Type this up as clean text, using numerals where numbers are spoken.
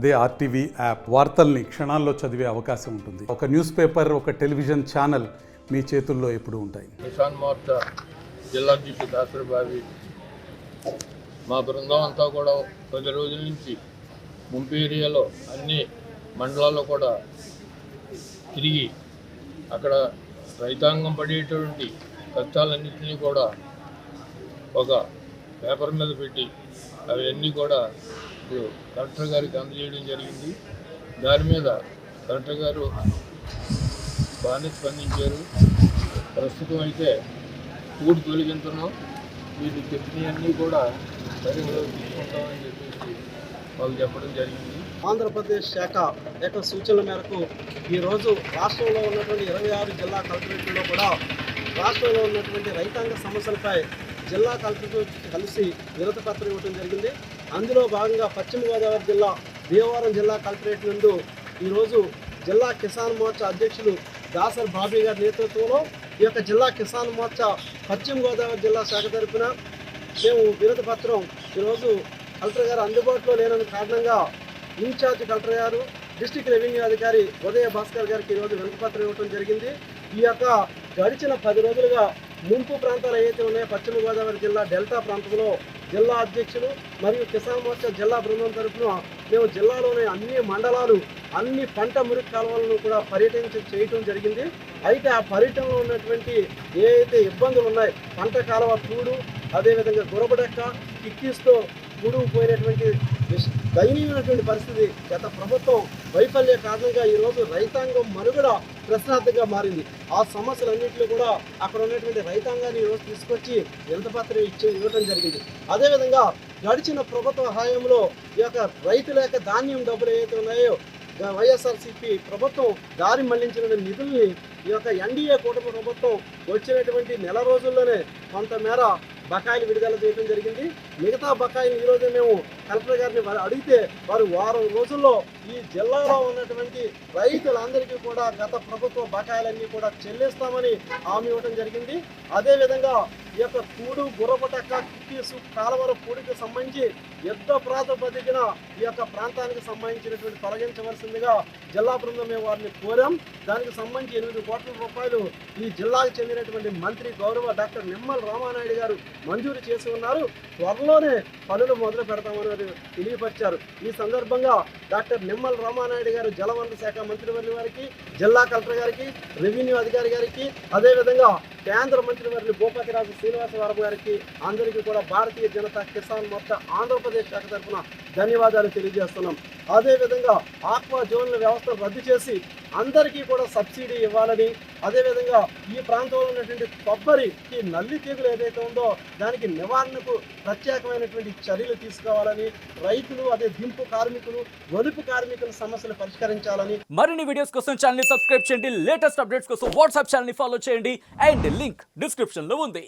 అదే RTV app వార్తల్ని క్షణాల్లో చదివే అవకాశం ఉంటుంది. ఒక న్యూస్ పేపర్, ఒక టెలివిజన్ ఛానల్ మీ చేతుల్లో ఎప్పుడూ ఉంటాయి. కిసాన్ మోర్చా జిల్లా అధ్యక్షుడు దాసరి బాబీ మా బృందం అంతా కూడా 10 రోజుల నుంచి ముంపు ఏరియాలో అన్ని మండలాల్లో కూడా తిరిగి అక్కడ రైతాంగం పడేటువంటి కష్టాలన్నింటినీ కూడా ఒక పేపర్ మీద పెట్టి అవన్నీ కూడా ఇప్పుడు కలెక్టర్ గారికి అందజేయడం జరిగింది. దాని మీద కలెక్టర్ గారు బాగానే స్పందించారు. ప్రస్తుతం అయితే పూడి తొలగించున్నాం, వీళ్ళు చెప్పినవన్నీ కూడా పరిగణలోకి తీసుకుంటామని చెప్పేసి వాళ్ళు చెప్పడం జరిగింది. ఆంధ్రప్రదేశ్ శాఖ యొక్క సూచనల మేరకు ఈరోజు రాష్ట్రంలో ఉన్నటువంటి 26 జిల్లా కలెక్టరేట్లో కూడా రాష్ట్రంలో ఉన్నటువంటి రైతాంగ సమస్యలపై జిల్లా కలెక్టర్తో కలిసి వినతి పత్రం ఇవ్వడం జరిగింది. అందులో భాగంగా పశ్చిమ గోదావరి జిల్లా భీమవరం జిల్లా కలెక్టరేట్ నందు ఈరోజు జిల్లా కిసాన్ మోర్చా అధ్యక్షులు దాసర్ బాబీ గారి నేతృత్వంలో ఈ యొక్క జిల్లా కిసాన్ మోర్చా పశ్చిమ గోదావరి జిల్లా శాఖ తరఫున మేము వినతి పత్రం ఈరోజు కలెక్టర్ గారు అందుబాటులో లేని కారణంగా ఇన్ఛార్జ్ కలెక్టర్ గారు డిస్ట్రిక్ట్ రెవెన్యూ అధికారి ఉదయ భాస్కర్ గారికి ఈరోజు వినతి పత్రం ఇవ్వడం జరిగింది. ఈ యొక్క గడిచిన 10 రోజులుగా ముంపు ప్రాంతాలు ఏవైతే ఉన్నాయో పశ్చిమ గోదావరి జిల్లా డెల్టా ప్రాంతంలో జిల్లా అధ్యక్షులు మరియు కిసాన్ మోర్చా జిల్లా బృందం తరఫున మేము జిల్లాలోని అన్ని మండలాలు, అన్ని పంట మురికి కాలువలను కూడా చేయటం జరిగింది. అయితే ఆ పర్యటనలో ఉన్నటువంటి ఏవైతే ఇబ్బందులు ఉన్నాయి, పంట కాలువ పూడు, అదేవిధంగా గురబడెక్క, కిక్కీస్తో పూడు పోయినటువంటి దయనీయమైనటువంటి పరిస్థితి, గత ప్రభుత్వం వైఫల్య కారణంగా ఈరోజు రైతాంగం మనుగడ ప్రశ్నార్థంగా మారింది. ఆ సమస్యలన్నింటినీ కూడా అక్కడ ఉన్నటువంటి రైతాంగాన్ని ఈరోజు తీసుకొచ్చి వినతిపత్రం ఇవ్వడం జరిగింది. అదేవిధంగా గడిచిన ప్రభుత్వ హయాంలో ఈ యొక్క రైతుల యొక్క ధాన్యం డబ్బులు ఏవైతే ఉన్నాయో వైఎస్ఆర్సీపీ ప్రభుత్వం దారి మళ్లించిన నిధుల్ని ఈ యొక్క ఎన్డీఏ కూటమి ప్రభుత్వం వచ్చినటువంటి నెల రోజుల్లోనే కొంతమేర బకాయిలు విడుదల చేయడం జరిగింది. మిగతా బకాయిలు ఈరోజు మేము కలెక్టర్ గారిని అడిగితే వారు వారం రోజుల్లో ఈ జిల్లాలో ఉన్నటువంటి రైతులందరికీ కూడా గత ప్రభుత్వ బకాయిలన్నీ కూడా చెల్లిస్తామని హామీ ఇవ్వడం జరిగింది. అదేవిధంగా ఈ యొక్క పూడు, గుర్రపటక్క, కిక్కీసు, కాలువల పూడికి సంబంధించి యుద్ధ ప్రాతిపదికన ఈ యొక్క ప్రాంతానికి సంబంధించినటువంటి తొలగించవలసిందిగా జిల్లా బృందం మేము వారిని కోరాం. దానికి సంబంధించి 8 కోట్ల రూపాయలు ఈ జిల్లాకు చెందినటువంటి మంత్రి గౌరవ డాక్టర్ నిమ్మల రామానాయుడు గారు మంజూరు చేసి ఉన్నారు. త్వరలోనే పనులు మొదలు పెడతామని తెలియపరిచారు. ఈ సందర్భంగా డాక్టర్ నిమ్మల రామానాయుడు గారు జలవనరుల శాఖ మంత్రివర్యుల వారికి, జిల్లా కలెక్టర్ గారికి, రెవెన్యూ అధికారి గారికి, అదేవిధంగా కేంద్ర మంత్రివర్యులు భూపతిరాజు శ్రీనివాసవరపు గారికి అందరికీ కూడా భారతీయ జనతా కిసాన్ మోర్చా ఆంధ్రప్రదేశ్ శాఖ తరఫున ధన్యవాదాలు తెలియజేస్తున్నాం. అదేవిధంగా ఆక్వా జోన్ల వ్యవస్థను రద్దు చేసి అందరికీ కూడా సబ్సిడీ ఇవ్వాలని, అదేవిధంగా ఈ ప్రాంతంలో ఉన్నటువంటి కొబ్బరికి నల్లి తెగులు ఏదైతే ఉందో దానికి నివారణకు ప్రత్యేకమైనటువంటి చర్యలు తీసుకోవాలని, రైతులు అదే దింపు కార్మికులు, ఒలుపు కార్మికుల సమస్యలు పరిష్కరించాలని. మరిన్ని వీడియోస్ కోసం ఛానల్ ని సబ్స్క్రైబ్ చేయండి. లేటెస్ట్ అప్డేట్స్ కోసం వాట్సాప్ ఛానల్ ని ఫాలో చేయండి. అండ్ లింక్ డిస్క్రిప్షన్ లో ఉంది.